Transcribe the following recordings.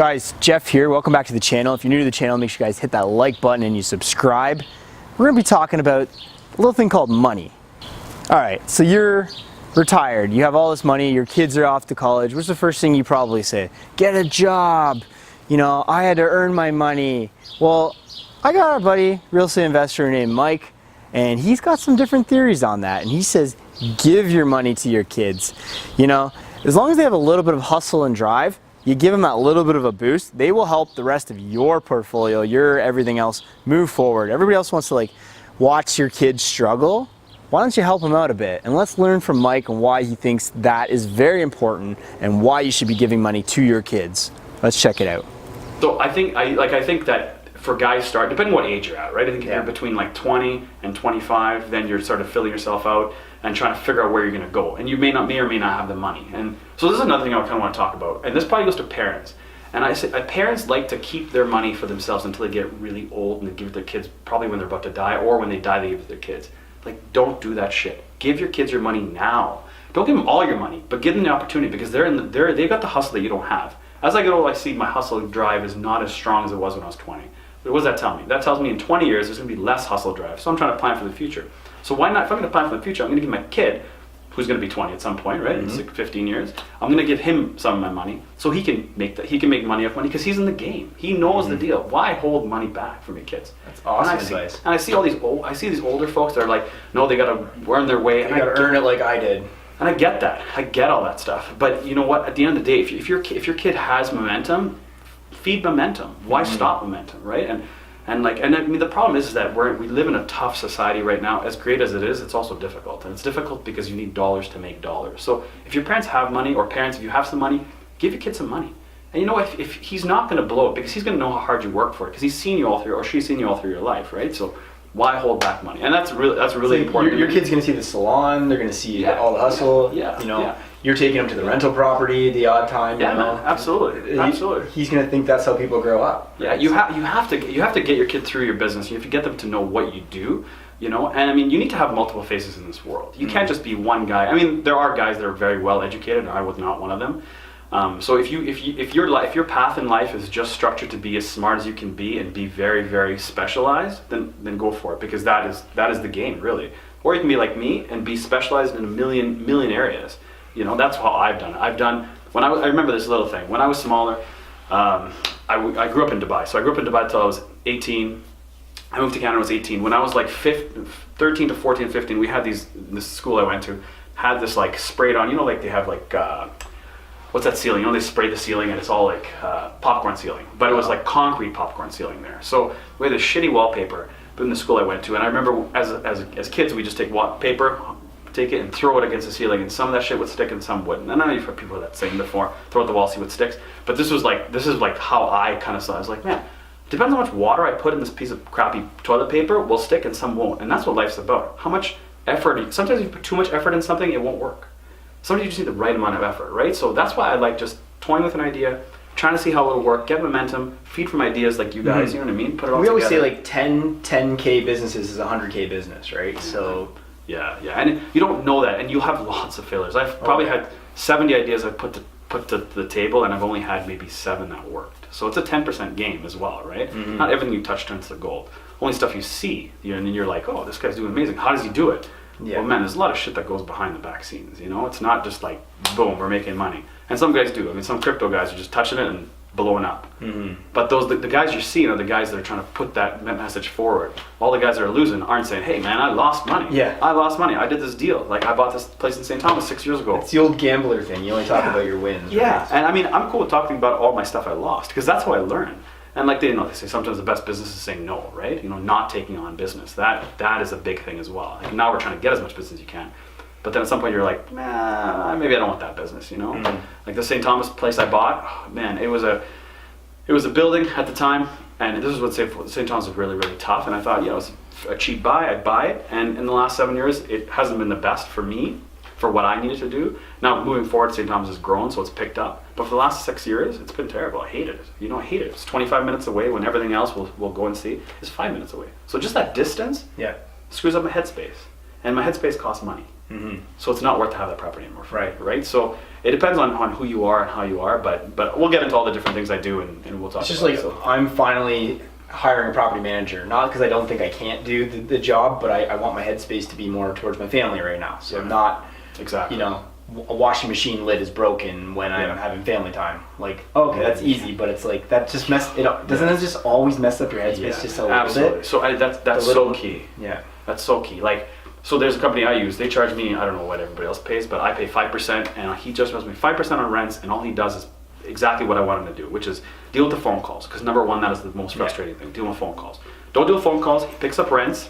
Guys, Jeff here. Welcome back to the channel. If you're new to the channel, make sure you guys hit that like button and you subscribe. We're going to be talking about a little thing called money. All right, so you're retired. You have all this money. Your kids are off to college. What's the first thing you probably say? Get a job. You know, I had to earn my money. Well, I got a buddy, real estate investor named Mike, and he's got some different theories on that. And he says, give your money to your kids. You know, as long as they have a little bit of hustle and drive, you give them that little bit of a boost, they will help the rest of your portfolio, your everything else move forward. Everybody else wants to like watch your kids struggle. Why don't you help them out a bit? And let's learn from Mike and why he thinks that is very important and why you should be giving money to your kids. Let's check it out. So I think that for guys depending what age you're at, right? I think if you're between like 20 and 25, then you're sort of filling yourself out and trying to figure out where you're going to go. And you may or may not have the money. And so this is another thing I kind of want to talk about. And this probably goes to parents. And I say parents like to keep their money for themselves until they get really old and they give it to their kids probably when they're about to die, or when they die they give it to their kids. Like, don't do that shit. Give your kids your money now. Don't give them all your money, but give them the opportunity, because they've got the hustle that you don't have. As I get older, I see my hustle drive is not as strong as it was when I was 20. But what does that tell me? That tells me in 20 years there's going to be less hustle drive. So I'm trying to plan for the future. So why not, if I'm going to plan for the future, I'm going to give my kid, who's going to be 20 at some point, right? In 15 years, I'm going to give him some of my money so he can make money off money, because he's in the game. He knows the deal. Why hold money back from your kids? That's awesome advice. And I see these older folks that are like, no, they got to earn their way. They got to earn it like I did. And I get that. I get all that stuff. But you know what? At the end of the day, if your kid has momentum, feed momentum. Why stop momentum, right? And I mean, the problem is that we live in a tough society right now. As great as it is, it's also difficult. And it's difficult because you need dollars to make dollars. So if your parents have money, or parents, if you have some money, give your kid some money. And you know what? If he's not going to blow it, because he's going to know how hard you work for it, because he's seen you all through, or she's seen you all through your life, right? So why hold back money? And that's really important. Your kid's going to see the salon. They're going to see all the hustle. You're taking them to the rental property the odd time. Yeah, man, absolutely. He's going to think that's how people grow up. Yeah, you have to get your kid through your business. You have to get them to know what you do. You know, and I mean, you need to have multiple faces in this world. You can't just be one guy. I mean, there are guys that are very well educated. I was not one of them. So if your path in life is just structured to be as smart as you can be and be very, very specialized, then go for it, because that is the game, really. Or you can be like me and be specialized in a million areas. You know, that's how I've done it. I remember this little thing. When I was smaller, I grew up in Dubai. So I grew up in Dubai until I was 18. I moved to Canada when I was 18. When I was like 13 to 14, 15, we had this school I went to had this like sprayed on, you know, like they have like, what's that ceiling? You know, they spray the ceiling and it's all like popcorn ceiling. But it was like concrete popcorn ceiling there. So we had this shitty wallpaper in the school I went to. And I remember as kids, we just take paper, take it and throw it against the ceiling, and some of that shit would stick and some wouldn't. And I know you've heard people that saying before, throw at the wall, see what sticks. But this is like how I kind of saw it. I was like, man, depends on how much water I put in this piece of crappy toilet paper, will stick and some won't. And that's what life's about. How much effort, sometimes if you put too much effort in something, it won't work. Sometimes you just need the right amount of effort, right? So that's why I like just toying with an idea, trying to see how it'll work, get momentum, feed from ideas like you guys, you know what I mean? Put it all together. We always say like 10K businesses is a 100K business, right? So yeah, and you don't know that, and you'll have lots of failures. I've probably had 70 ideas I've put to the table, and I've only had maybe 7 that worked. So it's a 10% game as well, right? Not everything you touch turns to gold. Only stuff you see, and then you're like, oh, this guy's doing amazing. How does he do it? Yeah. Well, man, there's a lot of shit that goes behind the back scenes, you know? It's not just like, boom, we're making money. And some guys do. I mean, some crypto guys are just touching it and blowing up. But the guys you're seeing are the guys that are trying to put that message forward. All the guys that are losing aren't saying, hey, man, I lost money. Yeah. I lost money. I did this deal. Like, I bought this place in St. Thomas 6 years ago. It's the old gambler thing. You only talk about your wins. Yeah, right? and I mean, I'm cool with talking about all my stuff I lost, because that's how I learn. And like they say, sometimes the best business is saying no, right? You know, not taking on business. That is a big thing as well. Like, now we're trying to get as much business as you can. But then at some point you're like, nah, maybe I don't want that business, you know? Like the St. Thomas place I bought, oh, man, it was a building at the time, and this is what St. Thomas was really, really tough. And I thought, it's a cheap buy, I'd buy it. And in the last 7 years, it hasn't been the best for me, for what I needed to do. Now, moving forward, St. Thomas has grown, so it's picked up. But for the last 6 years, it's been terrible. I hated it. You know, I hate it. It's 25 minutes away when everything else we'll go and see is 5 minutes away. So just that distance screws up my headspace. And my headspace costs money. So it's not worth to have that property anymore. Right. So it depends on who you are and how you are, but we'll get into all the different things I do, and we'll talk. It's just about like it, so. I'm finally hiring a property manager, not because I don't think I can't do the job, but I want my headspace to be more towards my family right now. So not exactly. You know, a washing machine lid is broken when I'm having family time. Like, okay, that's easy, but it's like that just doesn't it just always mess up your headspace just a little bit? So that's so key. Yeah, that's so key. Like, so there's a company I use. They charge me, I don't know what everybody else pays, but I pay 5%, and he just charges me 5% on rents, and all he does is exactly what I want him to do, which is deal with the phone calls. Because number one, that is the most frustrating thing. Deal with phone calls. Don't do phone calls. He picks up rents,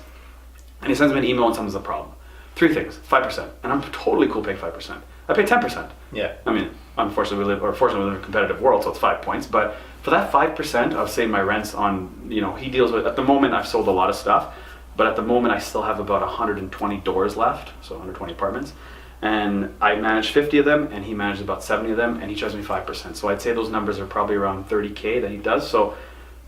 and he sends me an email and someone's a problem. 3 things, 5%, and I'm totally cool paying 5%. I pay 10%. Yeah. I mean, fortunately we live in a competitive world, so it's 5 points. But for that 5% of saving my rents on, he deals with. At the moment, I've sold a lot of stuff, but at the moment I still have about 120 doors left, so 120 apartments, and I manage 50 of them, and he manages about 70 of them, and he charges me 5%. So I'd say those numbers are probably around 30K that he does. So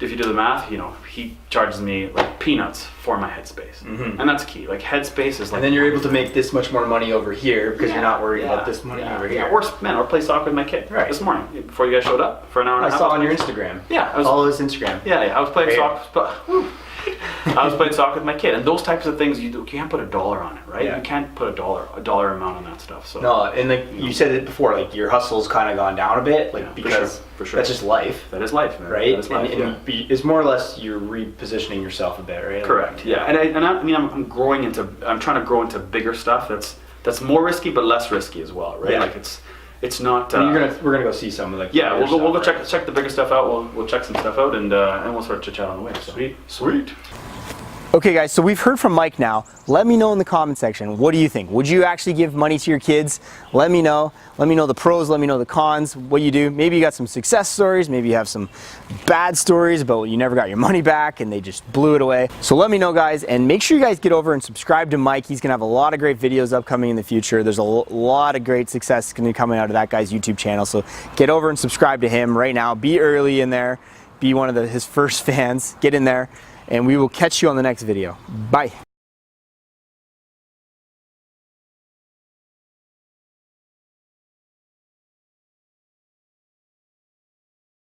if you do the math, he charges me like peanuts for my headspace, and that's key. Like headspace is like, and then you're able to make this much more money over here because you're not worried about this money over here. Or play soccer with my kid. Right. This morning before you guys showed up for an hour and a half. I saw on your Instagram. Yeah, follow his Instagram. Yeah, I was playing soccer. I was playing soccer with my kid, and those types of things you can't put a dollar on it, right? Yeah. You can't put a dollar amount on that stuff. So no, and you said it before, like your hustle's kind of gone down a bit, like because for sure. That's just life. That is life, man. Right? That is life, and it's more or less you're repositioning yourself a bit, right? Correct. Yeah, I'm growing into. I'm trying to grow into bigger stuff. That's more risky, but less risky as well, right? Yeah. Like it's not. We're gonna go see some of the. Yeah, we'll go check the bigger stuff out. We'll check some stuff out, and we'll sort of chit chat on the way. So. Sweet. Okay guys, so we've heard from Mike now. Let me know in the comment section, what do you think? Would you actually give money to your kids? Let me know. Let me know the pros, let me know the cons, what you do. Maybe you got some success stories, maybe you have some bad stories about you never got your money back and they just blew it away. So let me know guys, and make sure you guys get over and subscribe to Mike. He's gonna have a lot of great videos upcoming in the future. There's a lot of great success gonna be coming out of that guy's YouTube channel. So get over and subscribe to him right now. Be early in there. Be one of his first fans. Get in there. And we will catch you on the next video. Bye.